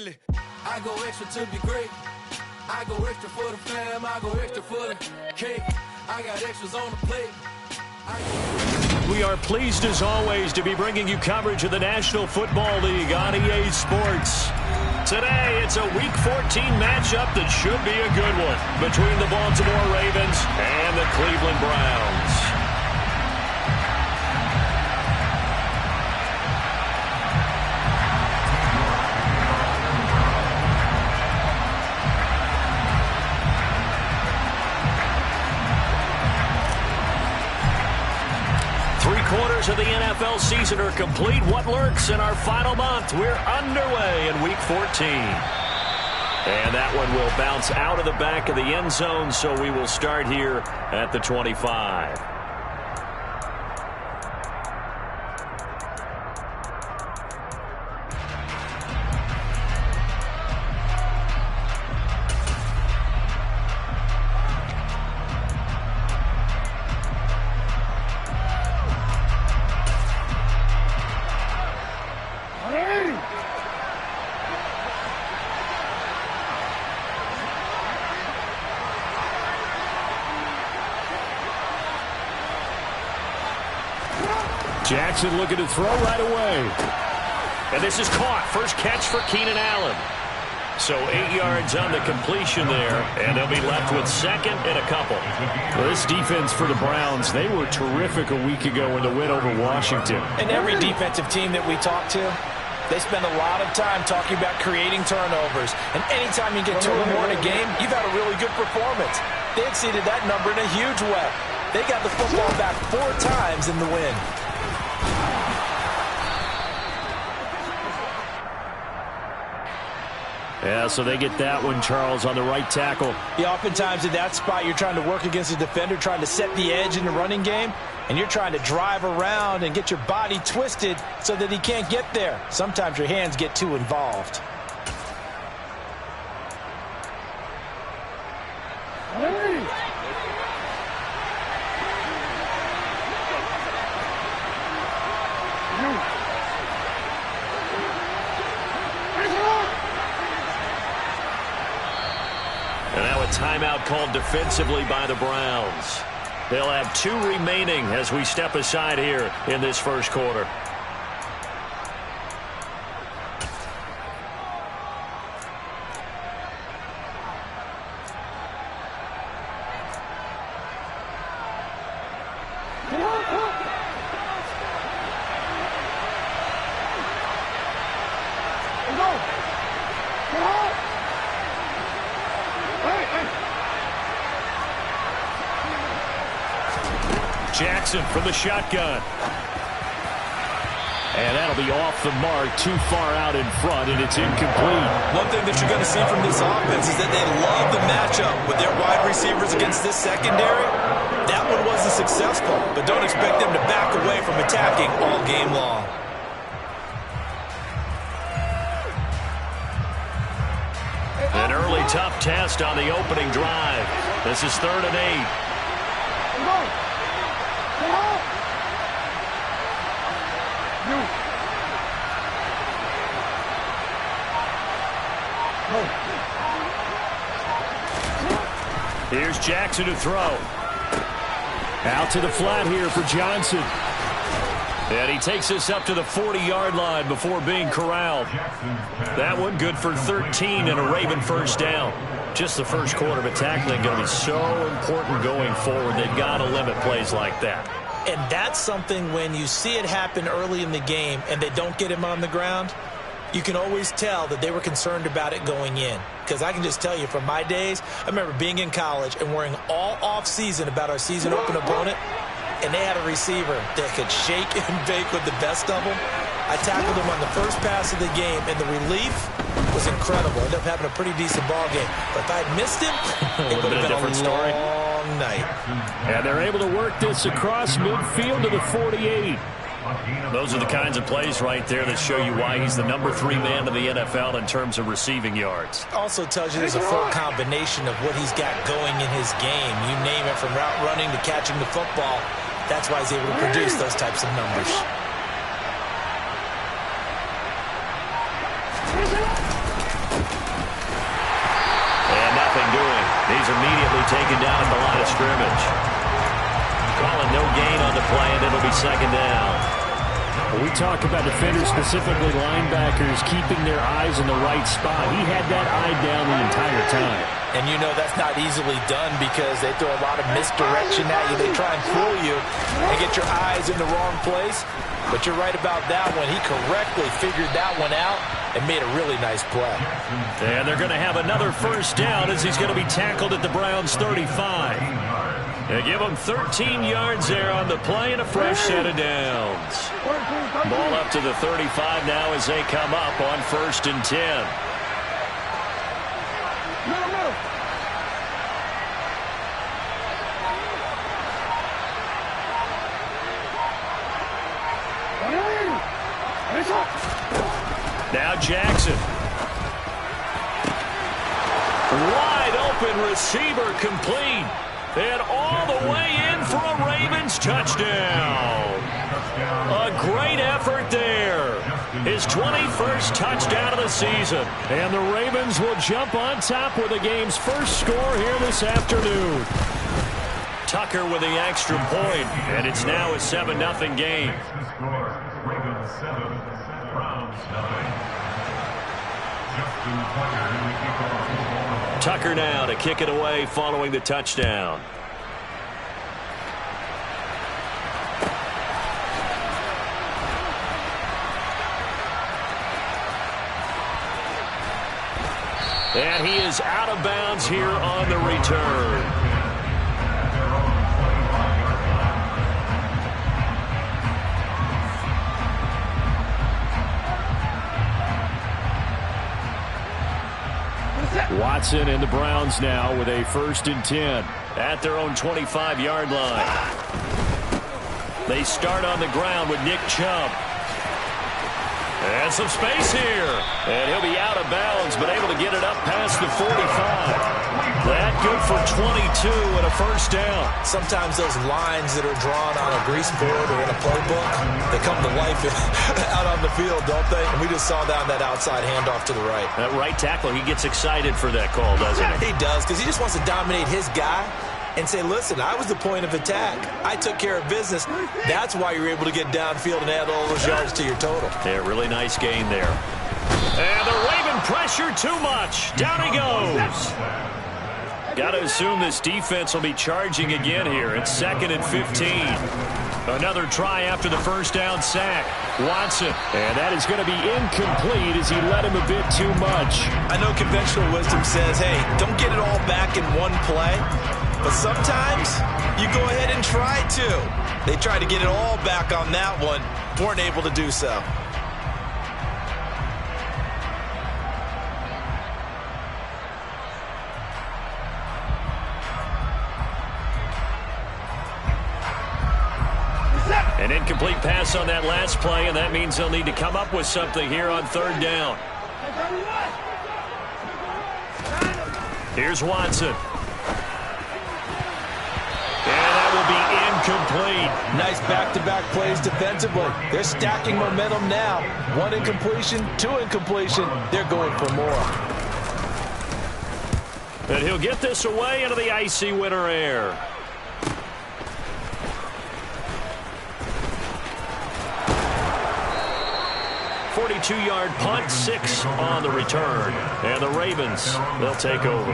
daily. I go extra to be great. I go extra for the fam. I go extra for the cake. I got extras on the plate. We are pleased as always to be bringing you coverage of the National Football League on EA Sports. Today, it's a Week 14 matchup that should be a good one between the Baltimore Ravens and the Cleveland Browns. Three-quarters of the NFL season are complete. What lurks in our final month? We're underway in Week 14. And that one will bounce out of the back of the end zone, so we will start here at the 25. Jackson looking to throw right away. And this is caught. First catch for Keenan Allen. So 8 yards on the completion there, and they'll be left with second and a couple. Well, this defense for the Browns, they were terrific a week ago in the win over Washington. And every defensive team that we talk to, they spend a lot of time talking about creating turnovers. And anytime you get 2 or more in a game, you've had a really good performance. They exceeded that number in a huge way. They got the football back 4 times in the win. Yeah, so they get that one, Charles, on the right tackle. Yeah, oftentimes in that spot, you're trying to work against a defender, trying to set the edge in the running game, and you're trying to drive around and get your body twisted so that he can't get there. Sometimes your hands get too involved. Timeout called defensively by the Browns. They'll have 2 remaining as we step aside here in this first quarter. Jackson from the shotgun. And that'll be off the mark, too far out in front, and it's incomplete. One thing that you're going to see from this offense is that they love the matchup with their wide receivers against this secondary. That one wasn't successful, but don't expect them to back away from attacking all game long. An early tough test on the opening drive. This is 3rd and 8. Here's Jackson to throw. Out to the flat here for Johnson. And he takes us up to the 40-yard line before being corralled. That one good for 13 and a Raven first down. Just the first quarter, but tackling going to be so important going forward. They've got to limit plays like that. And that's something when you see it happen early in the game and they don't get him on the ground, you can always tell that they were concerned about it going in. Because I can just tell you from my days, I remember being in college and worrying all off-season about our season open opponent, and they had a receiver that could shake and bake with the best of them. I tackled him on the first pass of the game, and the relief was incredible. Ended up having a pretty decent ball game. But if I'd missed him, it would have been a different story. Long night. And they're able to work this across midfield to the 48. Those are the kinds of plays right there that show you why he's the number 3 man in the NFL in terms of receiving yards. Also tells you there's a full combination of what he's got going in his game. You name it, from route running to catching the football. That's why he's able to produce those types of numbers. taken down at the line of scrimmage. Calling no gain on the play, and it'll be second down. When we talk about defenders, specifically linebackers, keeping their eyes in the right spot. He had that eye down the entire time. And you know that's not easily done because they throw a lot of misdirection at you. They try and fool you and get your eyes in the wrong place. But you're right about that one. He correctly figured that one out and made a really nice play. And they're going to have another first down as he's going to be tackled at the Browns' 35. They give him 13 yards there on the play and a fresh set of downs. Ball up to the 35 now as they come up on 1st and 10. Now Jackson. Wide open receiver complete. And all the way in for a Ravens touchdown. A great effort there. His 21st touchdown of the season. And the Ravens will jump on top with the game's first score here this afternoon. Tucker with the extra point, and it's now a 7-0 game. Ravens 7, Browns 9. Tucker now to kick it away following the touchdown. And he is out of bounds here on the return. Watson and the Browns now with a 1st and 10. At their own 25-yard line. They start on the ground with Nick Chubb. And some space here. And he'll be out of bounds, but able to get it up past the 45. That good for 22 and a first down. Sometimes those lines that are drawn on a grease board or in a playbook, they come to life out on the field, don't they? And we just saw that on that outside handoff to the right. That right tackle, he gets excited for that call, doesn't he? He does, because he just wants to dominate his guy and say, listen, I was the point of attack. I took care of business. That's why you're able to get downfield and add all those yards to your total. Yeah, really nice gain there. And the Raven pressure too much. Down he goes. Got to assume this defense will be charging again here. It's 2nd and 15. Another try after the first down sack. Watson. And that is going to be incomplete as he let him a bit too much. I know conventional wisdom says, hey, don't get it all back in one play. But sometimes you go ahead and try to. They tried to get it all back on that one. Weren't able to do so. An incomplete pass on that last play, and that means they'll need to come up with something here on 3rd down. Here's Watson. And that will be incomplete. Nice back-to-back plays defensively. They're stacking momentum now. 1 incompletion, 2 incompletion. They're going for more. And he'll get this away into the icy winter air. Yard punt, 6 on the return. And the Ravens, they'll take over.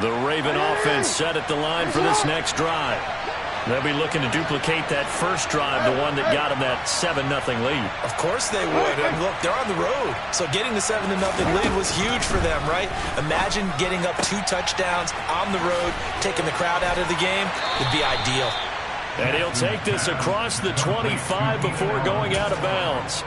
The Raven offense set at the line for this next drive. They'll be looking to duplicate that first drive, the one that got them that 7-0 lead. Of course they would. And look, they're on the road. So getting the 7-0 lead was huge for them, right? Imagine getting up 2 touchdowns on the road, taking the crowd out of the game. Would be ideal. And he'll take this across the 25 before going out of bounds.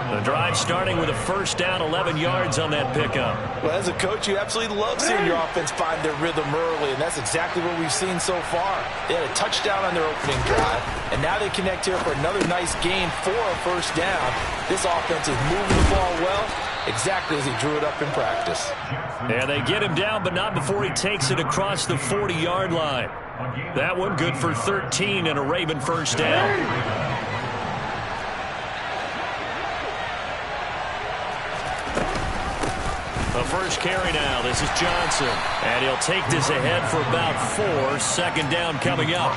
The drive starting with a first down, 11 yards on that pickup. Well, as a coach, you absolutely love seeing your offense find their rhythm early, and that's exactly what we've seen so far. They had a touchdown on their opening drive, and now they connect here for another nice gain for a first down. This offense is moving the ball well, exactly as he drew it up in practice. And they get him down, but not before he takes it across the 40-yard line. That one good for 13 and a Raven first down. first carry now. This is Johnson. And he'll take this ahead for about 4. Second down coming up.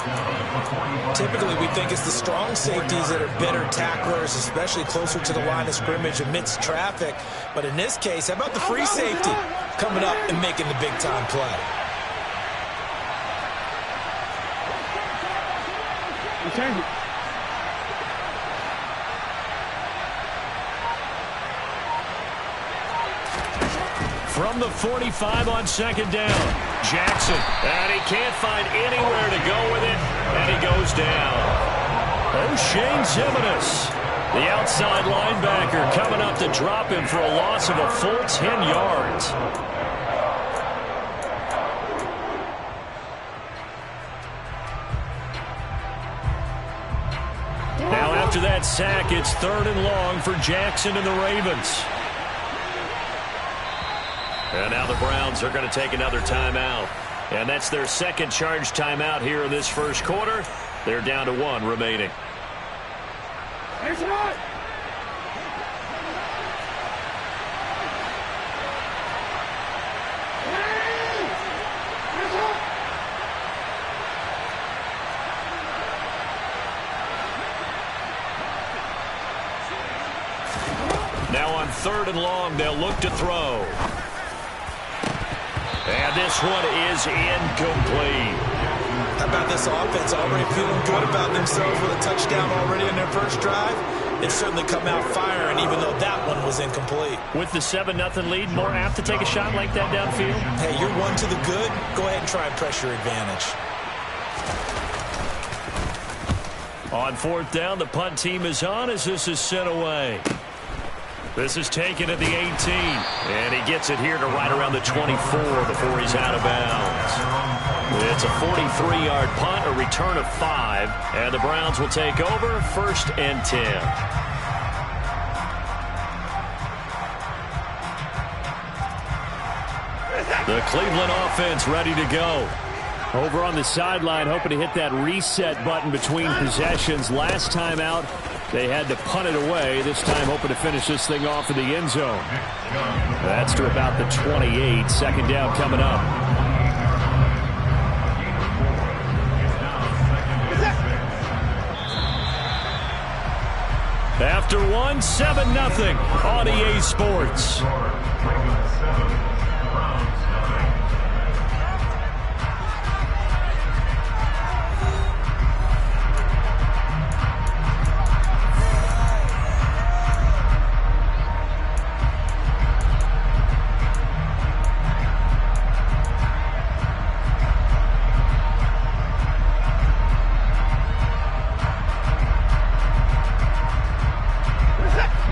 Typically, we think it's the strong safeties that are better tacklers, especially closer to the line of scrimmage amidst traffic. But in this case, how about the free safety coming up and making the big-time play? From the 45 on second down, Jackson. And he can't find anywhere to go with it, and he goes down. O'Shane Zimenez, the outside linebacker, coming up to drop him for a loss of a full 10 yards. Now after that sack, it's 3rd and long for Jackson and the Ravens. And now the Browns are going to take another timeout. And that's their second charge timeout here in this first quarter. They're down to 1 remaining. Now on 3rd and long, they'll look to throw. And this one is incomplete. How about this offense already feeling good about themselves with a touchdown already in their first drive? It's certainly come out firing, even though that one was incomplete. With the 7-0 lead, more apt to take a shot like that downfield? Hey, you're 1 to the good. Go ahead and try and press your advantage. On 4th down, the punt team is on as this is sent away. This is taken at the 18, and he gets it here to right around the 24 before he's out of bounds. It's a 43-yard punt, a return of 5, and the Browns will take over 1st and 10. The Cleveland offense ready to go. Over on the sideline, hoping to hit that reset button between possessions. Last time out, they had to punt it away. This time hoping to finish this thing off in the end zone. That's to about the 28. Second down coming up. After 1, 7-0 on EA Sports.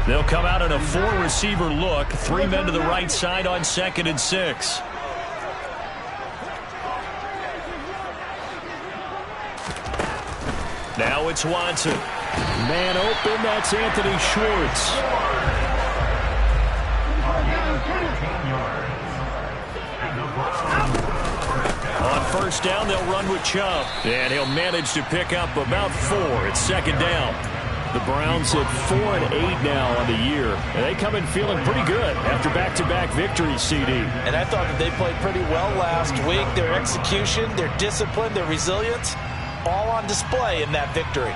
They'll come out in a 4-receiver look. 3 men to the right side on 2nd and 6. Now it's Watson. Man open, that's Anthony Schwartz. On 1st down, they'll run with Chubb. And he'll manage to pick up about 4. It's 2nd down. The Browns at 4-8 now on the year. And they come in feeling pretty good after back-to-back victories, CD. And I thought that they played pretty well last week. Their execution, their discipline, their resilience, all on display in that victory.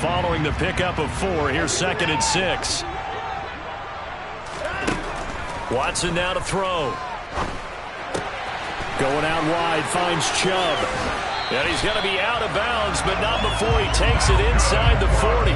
Following the pickup of 4, here's 2nd and 6. Watson now to throw. Going out wide, finds Chubb. And he's going to be out of bounds, but not before he takes it inside the 40.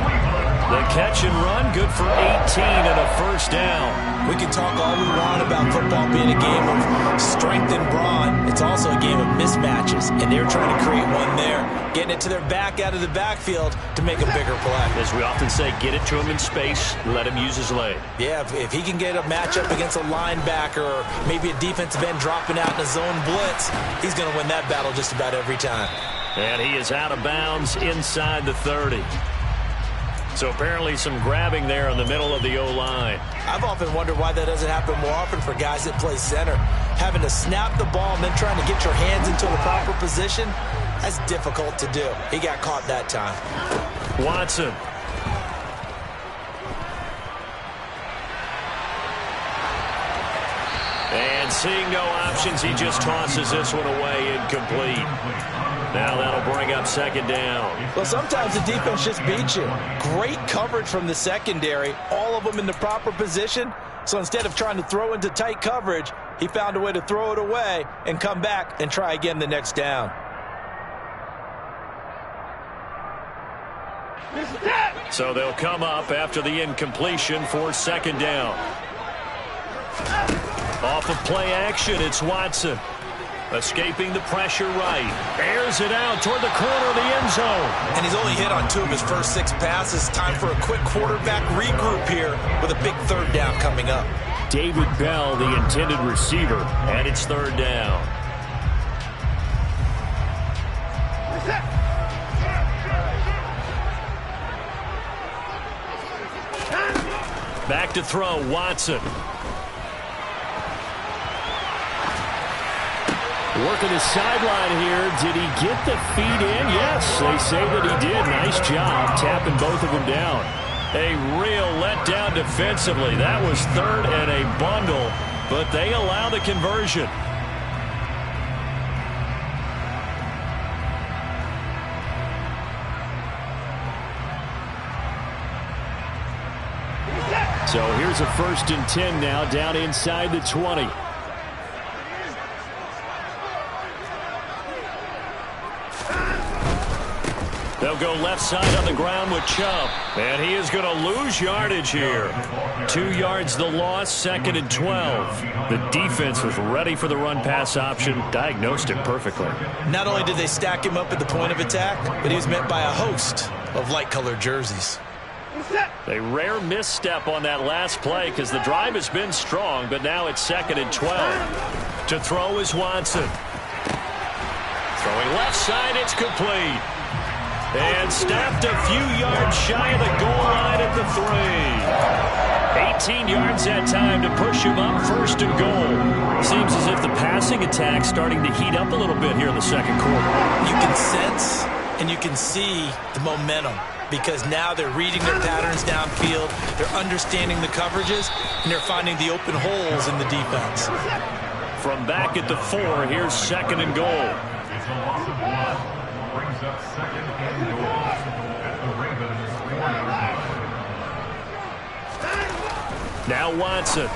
The catch and run, good for 18 and a 1st down. We can talk all we want about football being a game of strength and brawn. It's also a game of mismatches, and they're trying to create one there, getting it to their back out of the backfield to make a bigger play. As we often say, get it to him in space, let him use his leg. Yeah, if he can get a matchup against a linebacker or maybe a defensive end dropping out in a zone blitz, he's going to win that battle just about every time. And he is out of bounds inside the 30. So apparently some grabbing there in the middle of the O-line. I've often wondered why that doesn't happen more often for guys that play center. Having to snap the ball and then trying to get your hands into the proper position, that's difficult to do. He got caught that time. Watson. seeing no options, he just tosses this one away, incomplete. Now that'll bring up second down. Well, sometimes the defense just beats you. Great coverage from the secondary, all of them in the proper position. So instead of trying to throw into tight coverage, he found a way to throw it away and come back and try again the next down. So they'll come up after the incompletion for second down. Off of play action, it's Watson. Escaping the pressure right. Airs it out toward the corner of the end zone. And he's only hit on 2 of his first 6 passes. Time for a quick quarterback regroup here with a big third down coming up. David Bell, the intended receiver. And it's third down. Back to throw, Watson. Working the sideline here. Did he get the feet in? Yes, they say that he did. Nice job tapping both of them down. A real letdown defensively. That was third and a bundle, but they allow the conversion. So here's a 1st and 10 now, down inside the 20. They'll go left side on the ground with Chubb. And he is going to lose yardage here. 2 yards the loss, 2nd and 12. The defense was ready for the run-pass option, diagnosed it perfectly. Not only did they stack him up at the point of attack, but he was met by a host of light-colored jerseys. A rare misstep on that last play because the drive has been strong, but now it's 2nd and 12. To throw is Watson. Throwing left side, it's complete. And snapped a few yards shy of the goal line at the 3. 18 yards that time to push him up, 1st and goal. Seems as if the passing attack's starting to heat up a little bit here in the second quarter. You can sense and you can see the momentum because now they're reading their patterns downfield, they're understanding the coverages, and they're finding the open holes in the defense. From back at the 4, here's 2nd and goal. It's a loss of 1. Brings up 2nd and goal at the Ravens 4-yard line. Now Watson.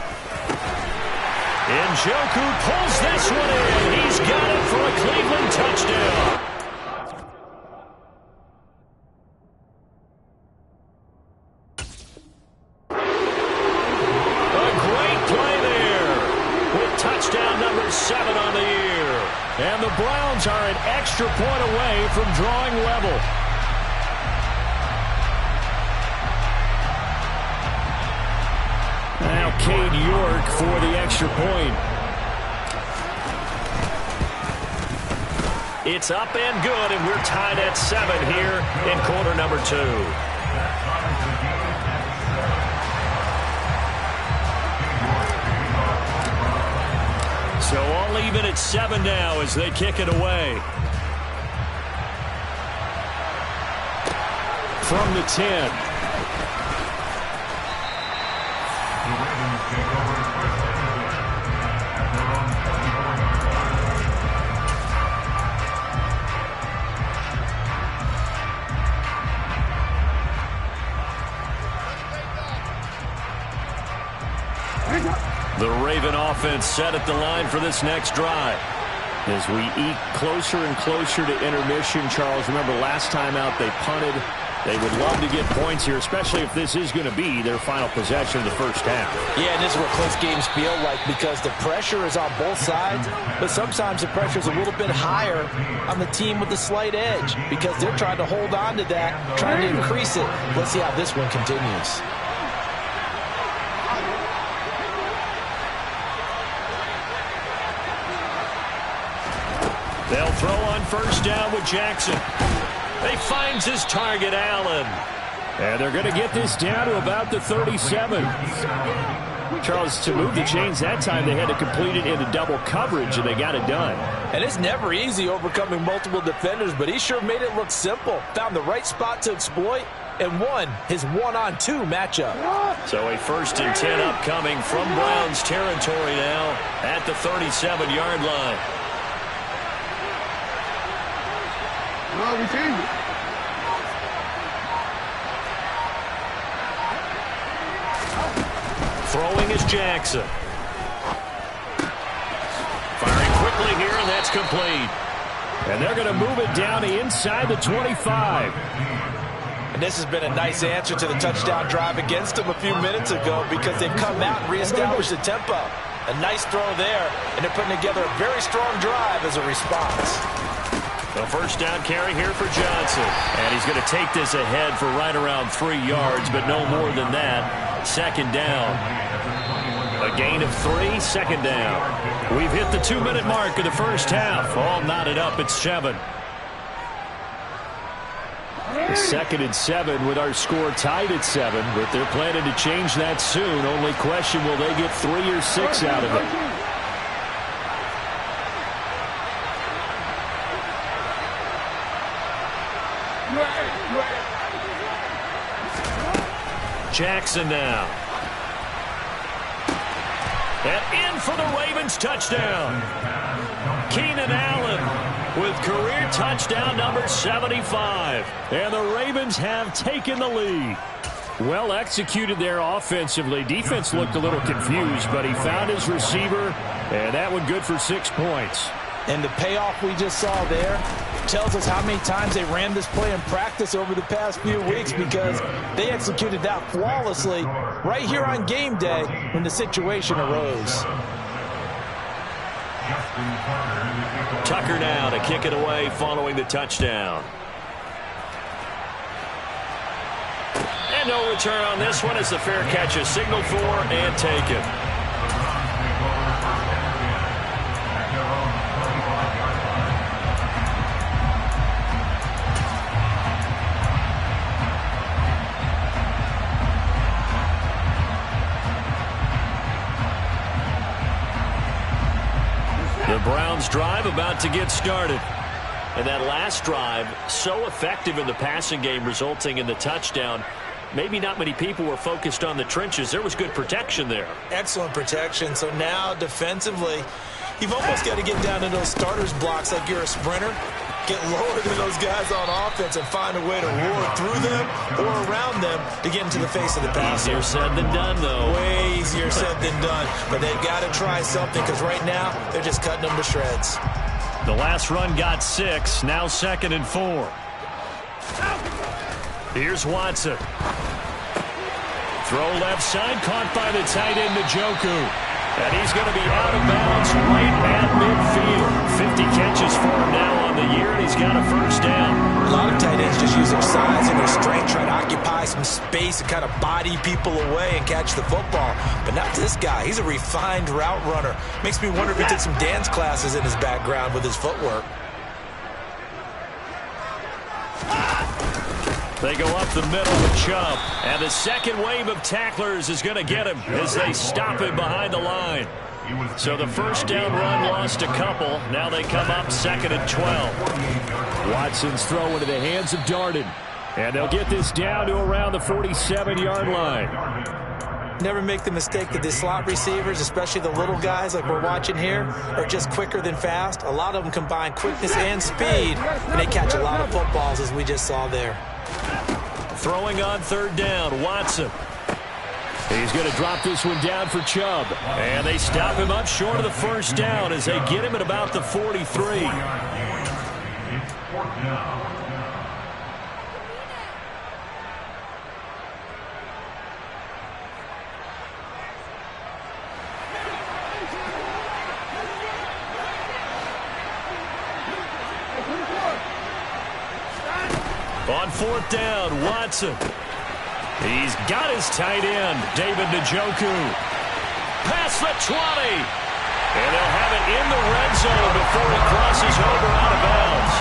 Njoku pulls this one in. He's got it for a Cleveland touchdown. A great play there with touchdown number 7 on the year. And the Browns are an extra point away from drawing level. Now Cade York for the extra point. It's up and good, and we're tied at 7 here in quarter number 2. So all even at 7 now as they kick it away. From the 10. The Raven offense set at the line for this next drive. As we eke closer and closer to intermission, Charles, remember last time out they punted. They would love to get points here, especially if this is going to be their final possession of the first half. Yeah, and this is what close games feel like because the pressure is on both sides, but sometimes the pressure is a little bit higher on the team with the slight edge because they're trying to hold on to that, trying to increase it. Let's see how this one continues. They'll throw on first down with Jackson. He finds his target, Allen. And they're going to get this down to about the 37. Charles, to move the chains that time, they had to complete it into double coverage, and they got it done. And it's never easy overcoming multiple defenders, but he sure made it look simple. Found the right spot to exploit, and won his 1-on-2 matchup. So a 1st and 10 upcoming from Browns territory now at the 37-yard line. No, we changed it. Throwing is Jackson. Firing quickly here, and that's complete. And they're going to move it down to inside the 25. And this has been a nice answer to the touchdown drive against them a few minutes ago because they've come out and reestablished the tempo. A nice throw there, and they're putting together a very strong drive as a response. A 1st down carry here for Johnson. And he's going to take this ahead for right around 3 yards, but no more than that. 2nd down. A gain of 3, 2nd down. We've hit the 2-minute mark of the first half. All knotted up at 7. 2nd and 7 with our score tied at 7, but they're planning to change that soon. Only question, will they get 3 or 6 out of it? Jackson now. And in for the Ravens touchdown. Keenan Allen with career touchdown number 75. And the Ravens have taken the lead. Well executed there offensively. Defense looked a little confused, but he found his receiver, and that one good for 6 points. And the payoff we just saw there tells us how many times they ran this play in practice over the past few weeks because they executed that flawlessly right here on game day when the situation arose. Tucker now to kick it away following the touchdown. And no return on this one as the fair catch is signaled for and taken. The Browns drive about to get started. And that last drive, so effective in the passing game, resulting in the touchdown. Maybe not many people were focused on the trenches. There was good protection there. Excellent protection. So now defensively, you've almost got to get down to those starters blocks like you're a sprinter. Get lower than those guys on offense and find a way to roar through them or around them to get into the face of the passer. Easier said than done, though. Way easier said than done. But they've got to try something because right now they're just cutting them to shreds. The last run got 6. Now 2nd and 4. Here's Watson. Throw left side, caught by the tight end, Njoku. And he's going to be out of bounds right at midfield. 50 catches for him now on the year, and he's got a 1st down. A lot of tight ends just use their size and their strength, try to occupy some space and kind of body people away and catch the football. But not this guy. He's a refined route runner. Makes me wonder if he took some dance classes in his background with his footwork. They go up the middle with Chubb. And the second wave of tacklers is going to get him as they stop him behind the line. So the 1st down run lost a couple. Now they come up 2nd and 12. Watson's throw into the hands of Darden. And they'll get this down to around the 47-yard line. Never make the mistake that the slot receivers, especially the little guys like we're watching here, are just quicker than fast. A lot of them combine quickness and speed, and they catch a lot of footballs as we just saw there. Throwing on 3rd down, Watson. He's going to drop this one down for Chubb. And they stop him up short of the 1st down as they get him at about the 43. On 4th down, Watson. He's got his tight end, David Njoku. Past the 20. And they'll have it in the red zone before he crosses over out of bounds.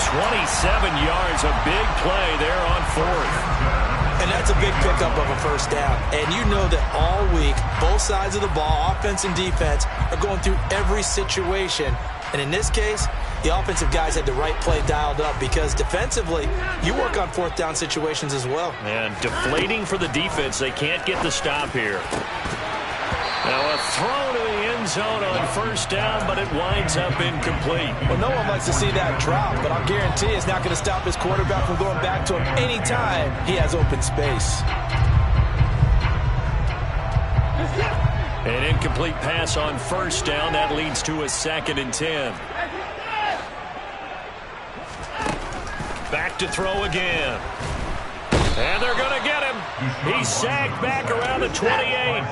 27 yards, a big play there on 4th. And that's a big pickup of a 1st down. And you know that all week, both sides of the ball, offense and defense, are going through every situation. And in this case, the offensive guys had the right play dialed up because defensively, you work on fourth down situations as well. And deflating for the defense. They can't get the stop here. Now a throw to the end zone on first down, but it winds up incomplete. Well, no one likes to see that drop, but I'll guarantee it's not going to stop his quarterback from going back to him anytime he has open space. An incomplete pass on first down. That leads to a 2nd and 10. Back to throw again. And they're going to get him. He's sacked back around the 28.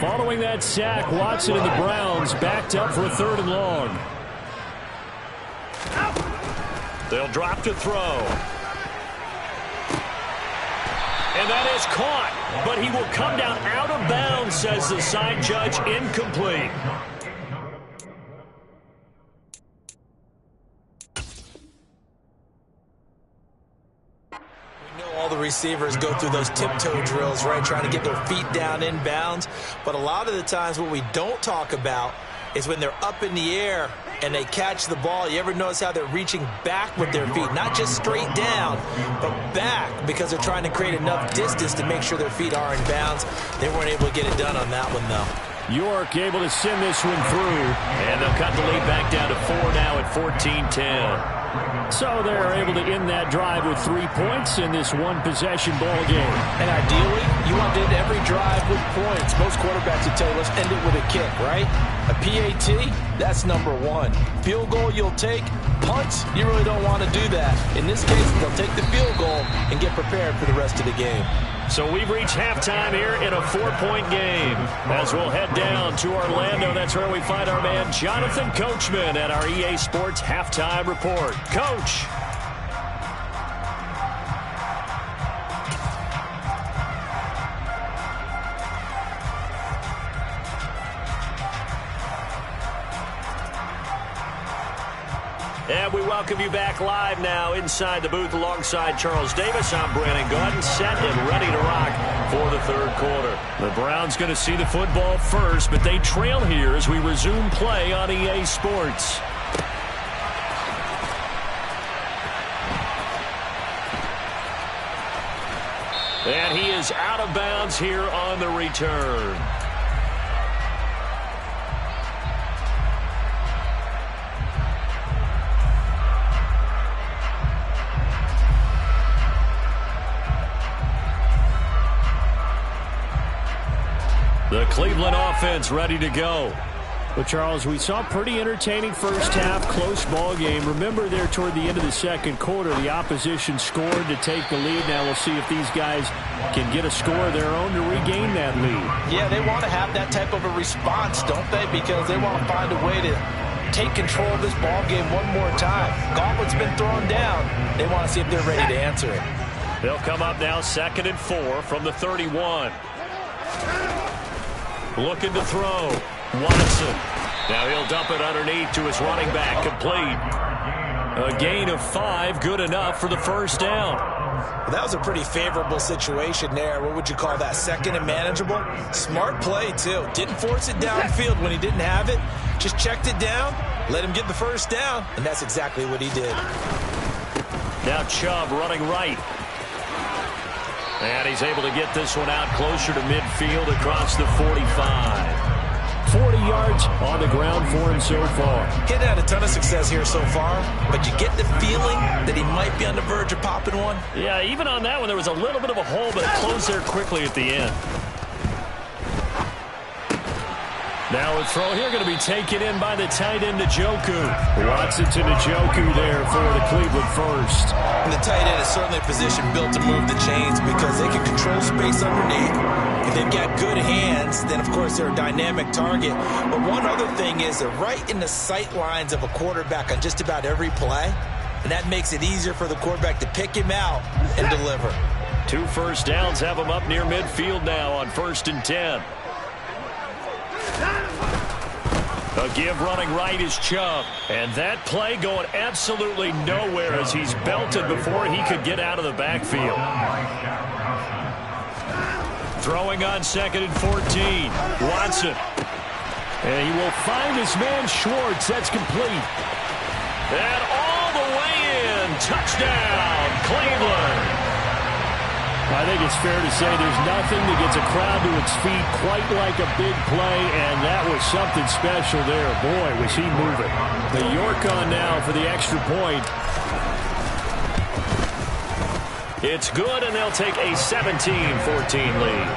Following that sack, Watson and the Browns backed up for a 3rd and long. They'll drop to throw. And that is caught, but he will come down out of bounds, says the side judge. Incomplete. We know all the receivers go through those tiptoe drills, right, trying to get their feet down in bounds. But a lot of the times what we don't talk about is when they're up in the air and they catch the ball. You ever notice how they're reaching back with their feet? Not just straight down, but back, because they're trying to create enough distance to make sure their feet are in bounds. They weren't able to get it done on that one, though. York able to send this one through. And they'll cut the lead back down to 4 now at 14-10. So they're able to end that drive with 3 points in this one-possession ball game. And ideally, you want to end every drive with points. Most quarterbacks would tell you, let's end it with a kick, right? A PAT, that's number 1. Field goal you'll take. Punts, you really don't want to do that. In this case, they'll take the field goal and get prepared for the rest of the game. So we've reached halftime here in a 4-point game. As we'll head down to Orlando, that's where we find our man Jonathan Coachman at our EA Sports Halftime Report. Coach. And we welcome you back live now inside the booth alongside Charles Davis. I'm Brandon Gaudin, set and ready to rock for the 3rd quarter. The Browns going to see the football first, but they trail here as we resume play on EA Sports. And he is out of bounds here on the return. The Cleveland offense ready to go. Well, Charles, we saw pretty entertaining first half, close ball game. Remember there toward the end of the 2nd quarter, the opposition scored to take the lead. Now we'll see if these guys can get a score of their own to regain that lead. Yeah, they want to have that type of a response, don't they? Because they want to find a way to take control of this ball game one more time. Gauntlet's been thrown down. They want to see if they're ready to answer it. They'll come up now 2nd and 4 from the 31. Looking to throw. Watson. Now he'll dump it underneath to his running back. Complete. A gain of 5. Good enough for the first down. Well, that was a pretty favorable situation there. What would you call that? 2nd and manageable? Smart play, too. Didn't force it downfield when he didn't have it. Just checked it down, let him get the first down, and that's exactly what he did. Now Chubb running right. And he's able to get this one out closer to midfield across the 45. 40 yards on the ground for him so far. He'd had a ton of success here so far, but you get the feeling that he might be on the verge of popping one. Yeah, even on that one, there was a little bit of a hole, but it closed there quickly at the end. Now a throw here going to be taken in by the tight end, Njoku. Watson to Njoku there for the Cleveland first. And the tight end is certainly a position built to move the chains because they can control space underneath. If they've got good hands, then of course they're a dynamic target. But one other thing is they're right in the sight lines of a quarterback on just about every play. And that makes it easier for the quarterback to pick him out and deliver. 2 first downs have him up near midfield now on 1st and 10. A give running right is Chubb. And that play going absolutely nowhere as he's belted before he could get out of the backfield. Throwing on 2nd and 14. Watson. And he will find his man Schwartz. That's complete. And all the way in. Touchdown, Cleveland. I think it's fair to say there's nothing that gets a crowd to its feet quite like a big play, and that was something special there. Boy, was he moving. The York on now for the extra point. It's good, and they'll take a 17-14 lead.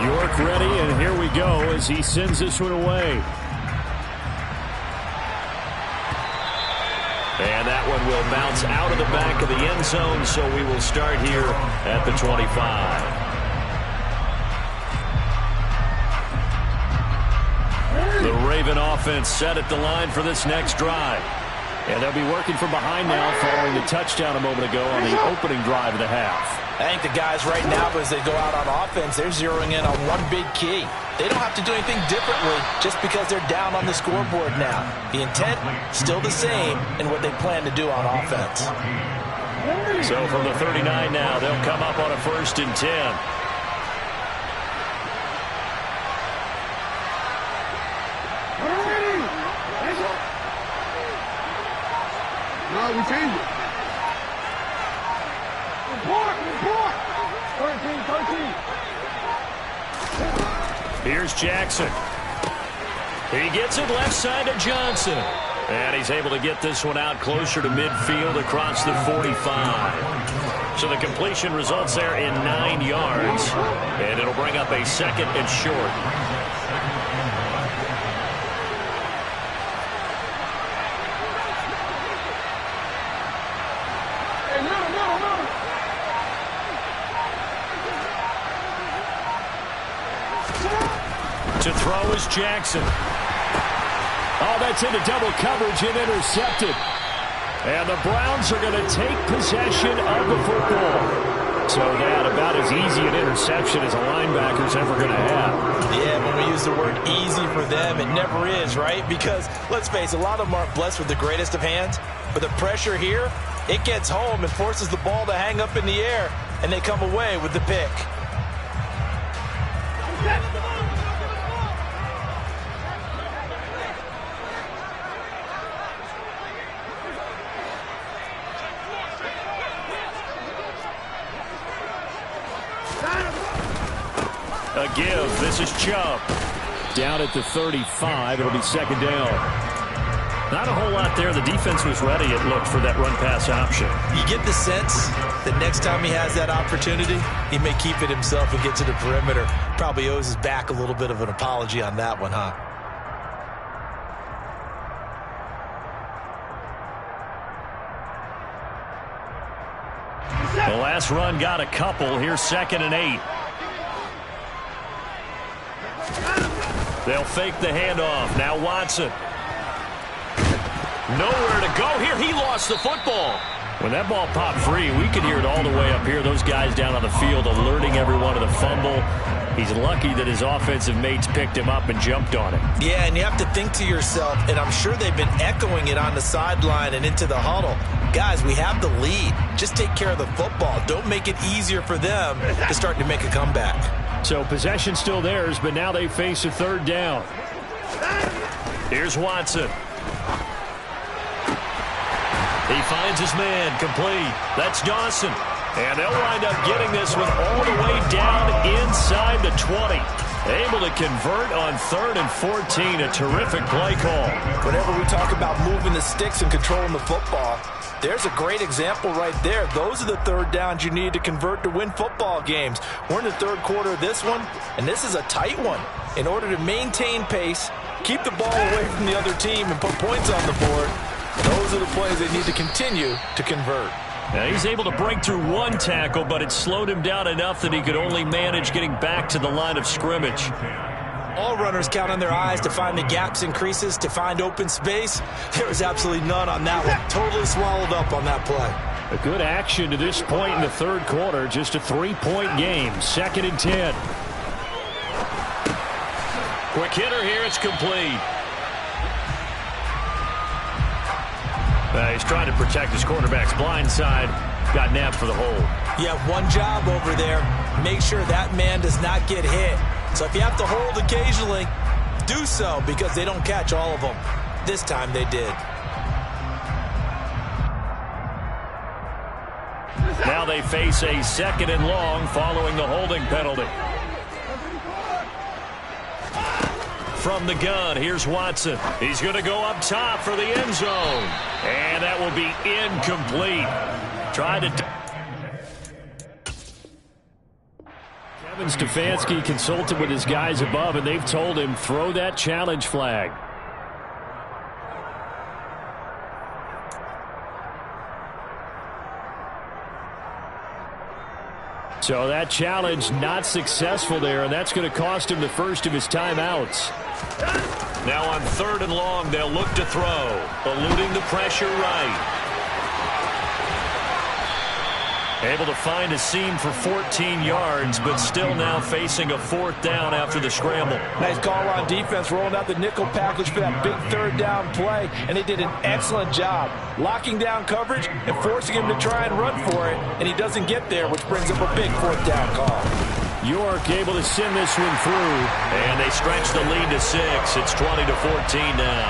York ready, and here we go as he sends this one away. And that one will bounce out of the back of the end zone, so we will start here at the 25. The Raven offense set at the line for this next drive. And they'll be working from behind now following the touchdown a moment ago on the opening drive of the half. I think the guys right now, as they go out on offense, they're zeroing in on one big key. They don't have to do anything differently just because they're down on the scoreboard now. The intent, still the same in what they plan to do on offense. So from the 39 now, they'll come up on a 1st and 10. No, we changed it. Report! 13. Here's Jackson. He gets it left side to Johnson. And he's able to get this one out closer to midfield across the 45. So the completion results there in 9 yards. And it'll bring up a 2nd and short. To throw is Jackson. Oh, that's into double coverage and intercepted. And the Browns are going to take possession of the football. So that about as easy an interception as a linebacker's ever going to have. Yeah, when we use the word easy for them, it never is, right? Because, let's face it, a lot of them aren't blessed with the greatest of hands. But the pressure here, it gets home and forces the ball to hang up in the air, and they come away with the pick. A give. This is Chubb. Down at the 35. It'll be 2nd down. Not a whole lot there. The defense was ready, it looked, for that run-pass option. You get the sense that next time he has that opportunity, he may keep it himself and get to the perimeter. Probably owes his back a little bit of an apology on that one, huh? The last run got a couple. Here's 2nd and 8. They'll fake the handoff. Now Watson. Nowhere to go here. He lost the football. When that ball popped free, we could hear it all the way up here. Those guys down on the field alerting everyone to the fumble. He's lucky that his offensive mates picked him up and jumped on him. Yeah, and you have to think to yourself, and I'm sure they've been echoing it on the sideline and into the huddle. Guys, we have the lead. Just take care of the football. Don't make it easier for them to start to make a comeback. So possession still theirs, but now they face a 3rd down. Here's Watson. He finds his man, complete. That's Dawson. And they'll wind up getting this one all the way down inside the 20. Able to convert on 3rd and 14. A terrific play call. Whenever we talk about moving the sticks and controlling the football, there's a great example right there. Those are the 3rd downs you need to convert to win football games. We're in the 3rd quarter of this one, and this is a tight one. In order to maintain pace, keep the ball away from the other team, and put points on the board, those are the plays they need to continue to convert. Now he's able to break through one tackle, but it slowed him down enough that he could only manage getting back to the line of scrimmage. All runners count on their eyes to find the gaps and creases, to find open space. There was absolutely none on that one. Totally swallowed up on that play. A good action to this point in the 3rd quarter. Just a 3-point game. 2nd and 10. Quick hitter here. It's complete. He's trying to protect his quarterback's blind side. got nabbed for the hold. You have one job over there. Make sure that man does not get hit. So if you have to hold occasionally, do so, because they don't catch all of them. This time they did. Now they face a 2nd and long following the holding penalty. From the gun, here's Watson. He's going to go up top for the end zone. And that will be incomplete. Tried to... Kevin Stefanski consulted with his guys above, and they've told him, throw that challenge flag. So that challenge not successful there, and that's going to cost him the first of his timeouts. Now on 3rd and long, they'll look to throw, eluding the pressure right. Able to find a seam for 14 yards, but still now facing a 4th down after the scramble. Nice call on defense, rolling out the nickel package for that big 3rd down play, and they did an excellent job locking down coverage and forcing him to try and run for it, and he doesn't get there, which brings up a big 4th down call. York able to send this one through, and they stretch the lead to 6. It's 20-14 now.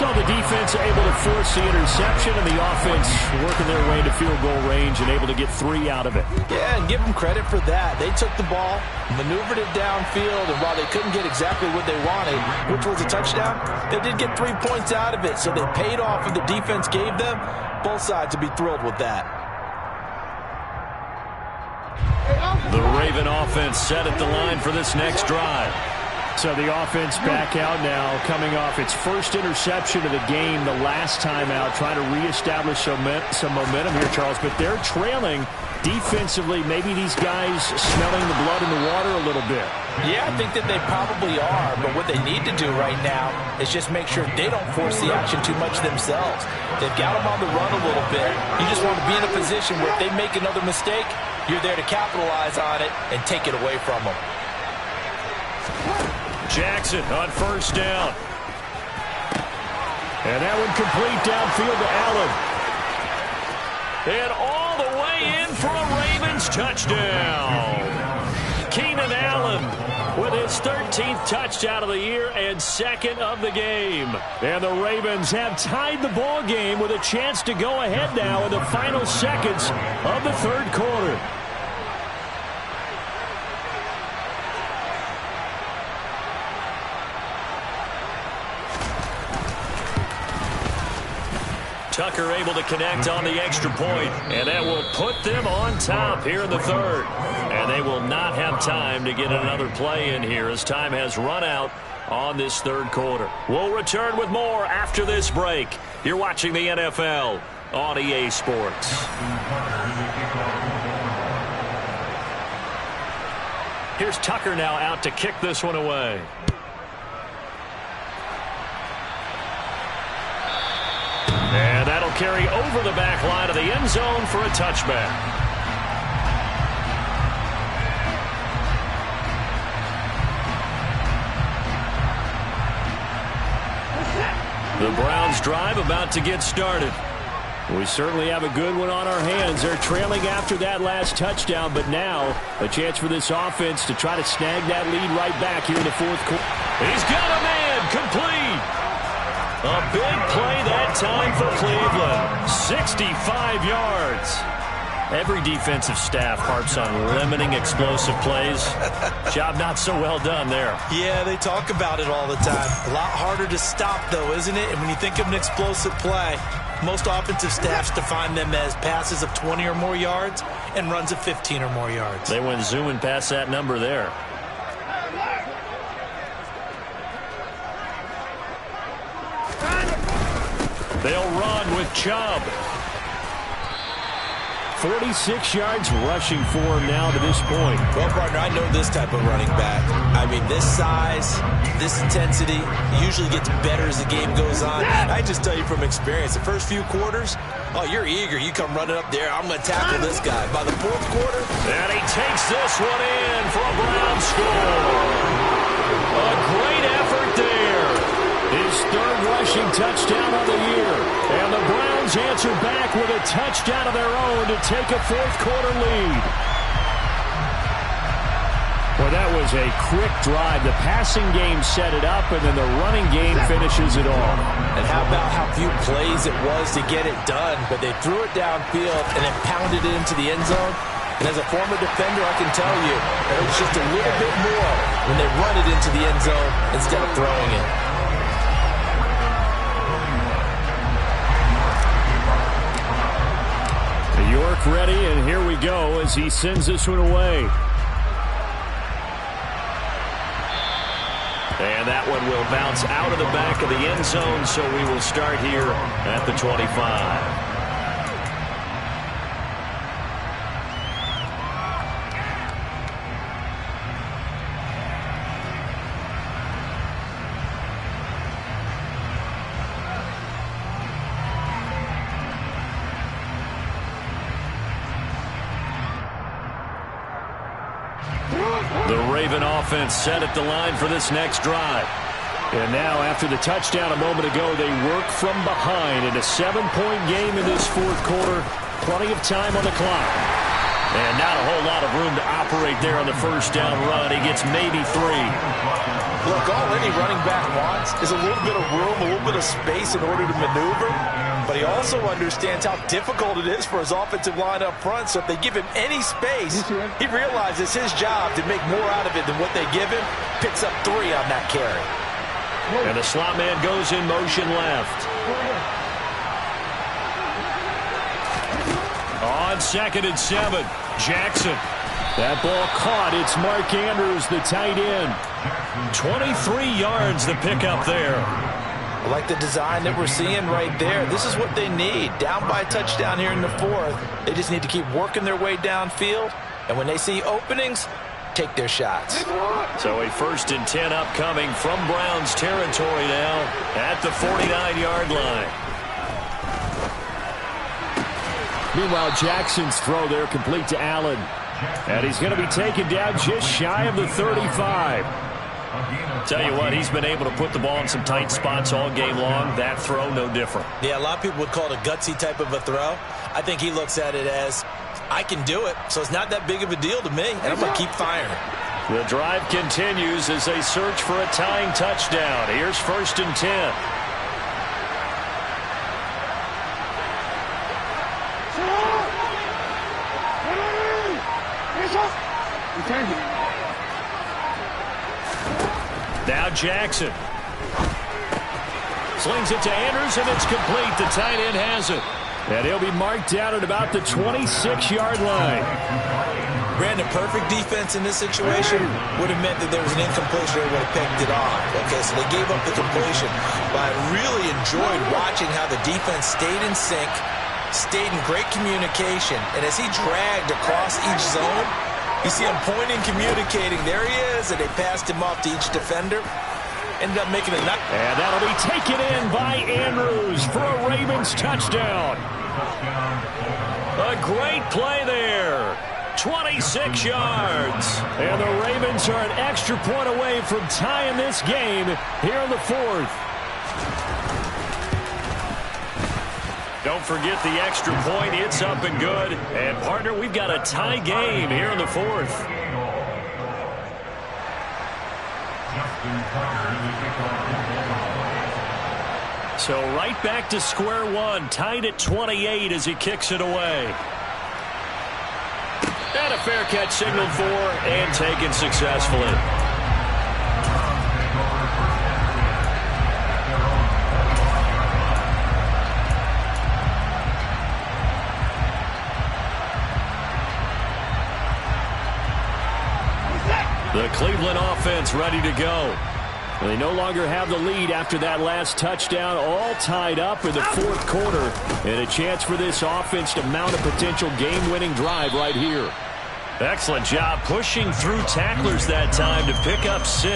So the defense able to force the interception, and the offense working their way to field goal range and able to get 3 out of it. Yeah, and give them credit for that. They took the ball, maneuvered it downfield, and while they couldn't get exactly what they wanted, which was a touchdown, they did get 3 points out of it, so they paid off what the defense gave them. Both sides would be thrilled with that. The Raven offense set at the line for this next drive. So the offense back out now, coming off its first interception of the game the last time out, trying to reestablish some momentum here, Charles. But they're trailing defensively. Maybe these guys smelling the blood in the water a little bit. Yeah, I think that they probably are. But what they need to do right now is just make sure they don't force the action too much themselves. They've got them on the run a little bit. You just want to be in a position where if they make another mistake, you're there to capitalize on it and take it away from them. Jackson on 1st down. And that one complete downfield to Allen. And all the way in for a Ravens touchdown. Keenan Allen with his 13th touchdown of the year and 2nd of the game. And the Ravens have tied the ball game with a chance to go ahead now in the final seconds of the 3rd quarter. Tucker able to connect on the extra point, and that will put them on top here in the 3rd. And they will not have time to get another play in here as time has run out on this 3rd quarter. We'll return with more after this break. You're watching the NFL on EA Sports. Here's Tucker now out to kick this one away. And that'll carry over the back line of the end zone for a touchback. The Browns drive about to get started. We certainly have a good one on our hands. They're trailing after that last touchdown, but now a chance for this offense to try to snag that lead right back here in the 4th quarter. He's got a man complete. A big play that time for Cleveland. 65 yards. Every defensive staff harps on limiting explosive plays. Job not so well done there. Yeah, they talk about it all the time. A lot harder to stop, though, isn't it? And when you think of an explosive play, most offensive staffs define them as passes of 20 or more yards and runs of 15 or more yards. They went zooming past that number there. They'll run with Chubb. 46 yards rushing for him now to this point. Well, partner, I know this type of running back. I mean, this size, this intensity usually gets better as the game goes on. I just tell you from experience, the first few quarters, oh, you're eager. You come running up there, I'm going to tackle this guy. By the 4th quarter, and he takes this one in for a Brown score. A great effort there. His third rushing touchdown of the year. And the Browns answer back with a touchdown of their own to take a fourth-quarter lead. Well, that was a quick drive. The passing game set it up, and then the running game finishes it off. And how about how few plays it was to get it done, but they threw it downfield and then pounded it into the end zone. And as a former defender, I can tell you, it hurts just a little bit more when they run it into the end zone instead of throwing it. York ready, and here we go as he sends this one away. And that one will bounce out of the back of the end zone, so we will start here at the 25. The Raven offense set at the line for this next drive. And now, after the touchdown a moment ago, they work from behind in a 7-point game in this fourth quarter. Plenty of time on the clock. And not a whole lot of room to operate there on the first down run. He gets maybe 3. Look, all any running back wants is a little bit of room, a little bit of space in order to maneuver. But he also understands how difficult it is for his offensive line up front. So if they give him any space, he realizes his job to make more out of it than what they give him. Picks up 3 on that carry. And the slot man goes in motion left. On 2nd and 7, Jackson. That ball caught. It's Mark Andrews, the tight end. 23 yards the pickup there. I like the design that we're seeing right there. This is what they need. Down by a touchdown here in the fourth. They just need to keep working their way downfield. And when they see openings, take their shots. So a 1st and 10 upcoming from Browns territory now at the 49-yard line. Meanwhile, Jackson's throw there complete to Allen. And he's going to be taken down just shy of the 35. Tell you what, he's been able to put the ball in some tight spots all game long. That throw, no different. Yeah, a lot of people would call it a gutsy type of a throw. I think he looks at it as, I can do it, so it's not that big of a deal to me, and I'm going to keep firing. The drive continues as they search for a tying touchdown. Here's 1st and 10. Now Jackson. Slings it to Andrews, and it's complete. The tight end has it. And he'll be marked down at about the 26-yard line. Brandon, perfect defense in this situation would have meant that there was an incompletion. They would have picked it off. Okay, so they gave up the completion. But I really enjoyed watching how the defense stayed in sync, stayed in great communication. And as he dragged across each zone, you see him pointing, communicating. There he is, and they passed him off to each defender. Ended up making a nut. And that'll be taken in by Andrews for a Ravens touchdown. A great play there. 26 yards. And the Ravens are an extra point away from tying this game here in the fourth. Don't forget the extra point. It's up and good. And, partner, we've got a tie game here in the fourth. So right back to square one. Tied at 28 as he kicks it away. And a fair catch signaled for and taken successfully. The Cleveland offense ready to go. They no longer have the lead after that last touchdown, all tied up in the fourth quarter. And a chance for this offense to mount a potential game-winning drive right here. Excellent job pushing through tacklers that time to pick up 6.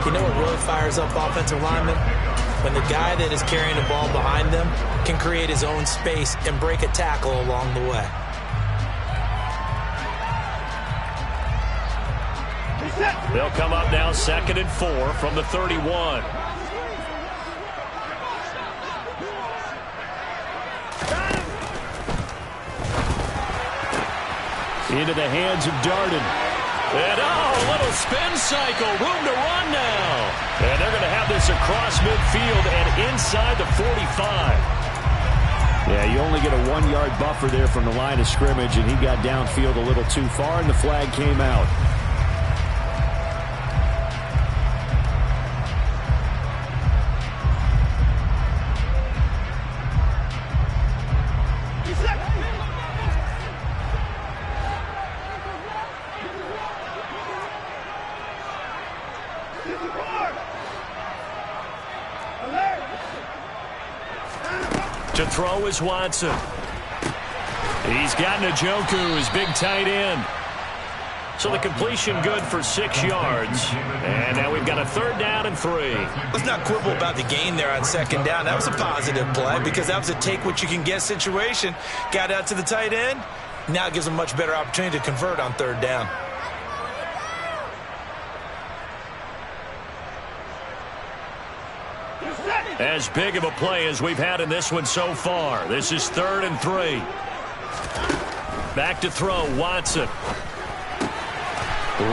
You know what really fires up offensive linemen? When the guy that is carrying the ball behind them can create his own space and break a tackle along the way. They'll come up now 2nd and 4 from the 31. Into the hands of Darden. And a little spin cycle. Room to run now. And they're going to have this across midfield and inside the 45. Yeah, you only get a 1-yard buffer there from the line of scrimmage, and he got downfield a little too far, and the flag came out. To throw is Watson. He's got Njoku, his big tight end. So the completion good for 6 yards. And now we've got a 3rd down and 3. Let's not quibble about the gain there on 2nd down. That was a positive play because that was a take-what-you-can-get situation. Got out to the tight end. Now it gives them a much better opportunity to convert on 3rd down. As big of a play as we've had in this one so far. This is 3rd and 3. Back to throw, Watson.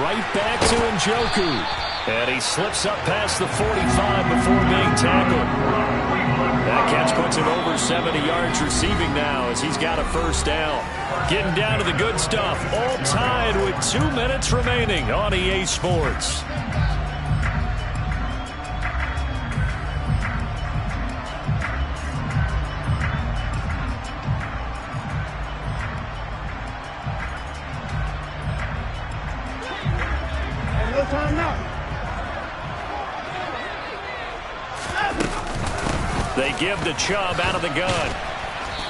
Right back to Njoku. And he slips up past the 45 before being tackled. That catch puts him over 70 yards receiving now as he's got a 1st down. Getting down to the good stuff. All tied with 2 minutes remaining on EA Sports. They give the Chubb out of the gun.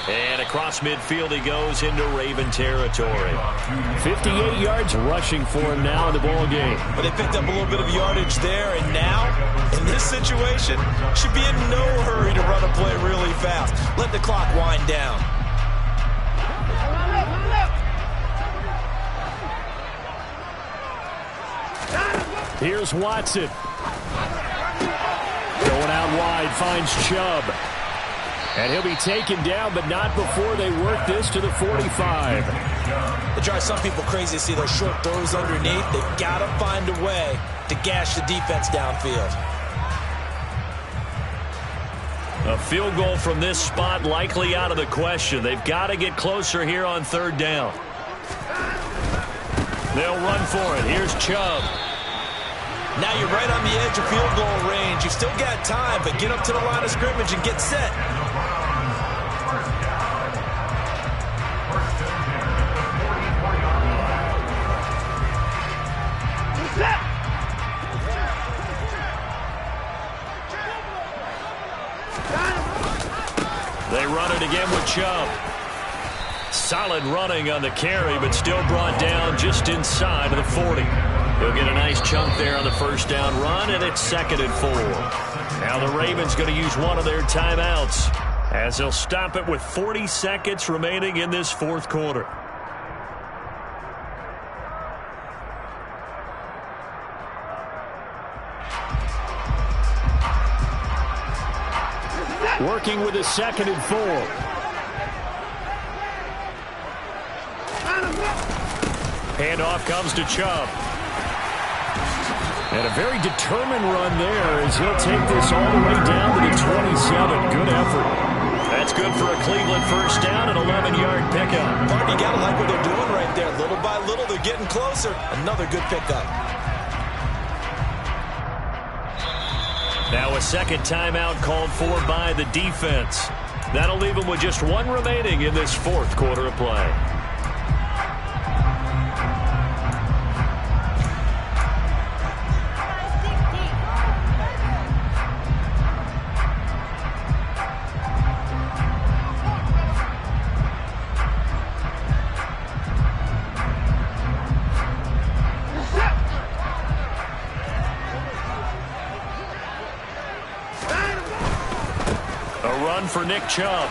And across midfield he goes into Raven territory. 58 yards rushing for him now in the ball game. But they picked up a little bit of yardage there, and now, in this situation, should be in no hurry to run a play really fast. Let the clock wind down. Here's Watson. Going out wide, finds Chubb. And he'll be taken down, but not before they work this to the 45. It drives some people crazy to see those short throws underneath. They've got to find a way to gash the defense downfield. A field goal from this spot likely out of the question. They've got to get closer here on 3rd down. They'll run for it. Here's Chubb. Now you're right on the edge of field goal range. You've still got time, but get up to the line of scrimmage and get set. They run it again with Chubb. Solid running on the carry, but still brought down just inside of the 40. He'll get a nice chunk there on the 1st down run, and it's 2nd and 4. Now the Ravens going to use one of their timeouts as they'll stop it with 40 seconds remaining in this 4th quarter. Working with a 2nd and 4. Handoff comes to Chubb. And a very determined run there as he'll take this all the way down to the 27. Good effort. That's good for a Cleveland 1st down and 11-yard pickup. Pardon, you got to like what they're doing right there. Little by little, they're getting closer. Another good pickup. Now a 2nd timeout called for by the defense. That'll leave them with just 1 remaining in this 4th quarter of play. For Nick Chubb.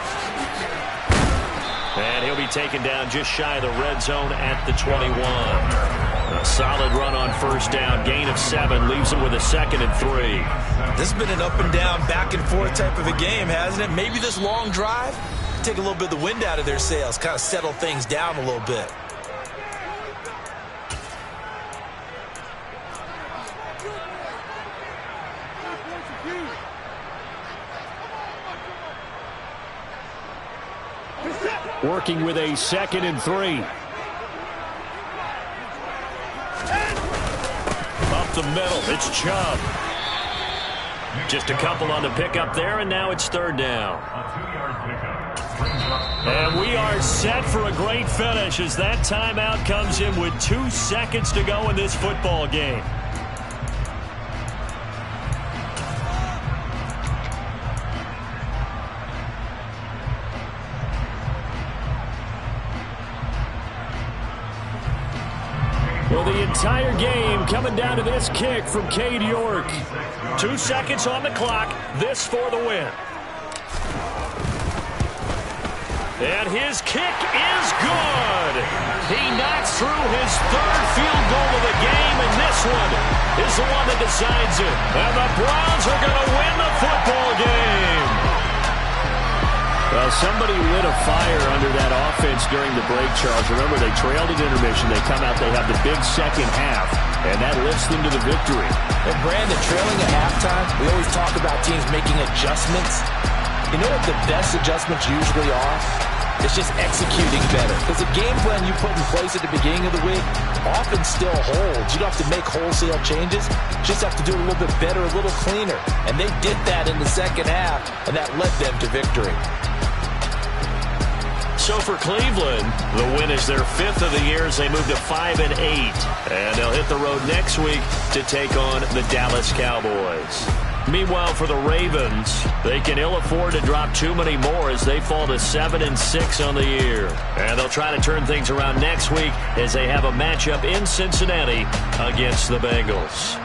And he'll be taken down just shy of the red zone at the 21. A solid run on 1st down. Gain of 7 leaves him with a 2nd and 3. This has been an up and down, back and forth type of a game, hasn't it? Maybe this long drive take a little bit of the wind out of their sails, kind of settle things down a little bit. working with a 2nd and 3. Up the middle, it's Chubb. Just a couple on the pickup there, and now it's 3rd down. And we are set for a great finish as that timeout comes in with 2 seconds to go in this football game. Well, the entire game coming down to this kick from Cade York. 2 seconds on the clock. This for the win. And his kick is good. He knocks through his 3rd field goal of the game, and this one is the one that decides it. And the Browns are going to win the football game. Well, somebody lit a fire under that offense during the break, Charles. Remember, they trailed at intermission. They come out, they have the big second half, and that lifts them to the victory. And Brandon, trailing at halftime, we always talk about teams making adjustments. You know what the best adjustments usually are? It's just executing better. Because the game plan you put in place at the beginning of the week often still holds. You don't have to make wholesale changes. You just have to do it a little bit better, a little cleaner. And they did that in the second half, and that led them to victory. So for Cleveland, the win is their 5th of the year as they move to 5 and 8. And they'll hit the road next week to take on the Dallas Cowboys. Meanwhile, for the Ravens, they can ill afford to drop too many more as they fall to 7 and 6 on the year. And they'll try to turn things around next week as they have a matchup in Cincinnati against the Bengals.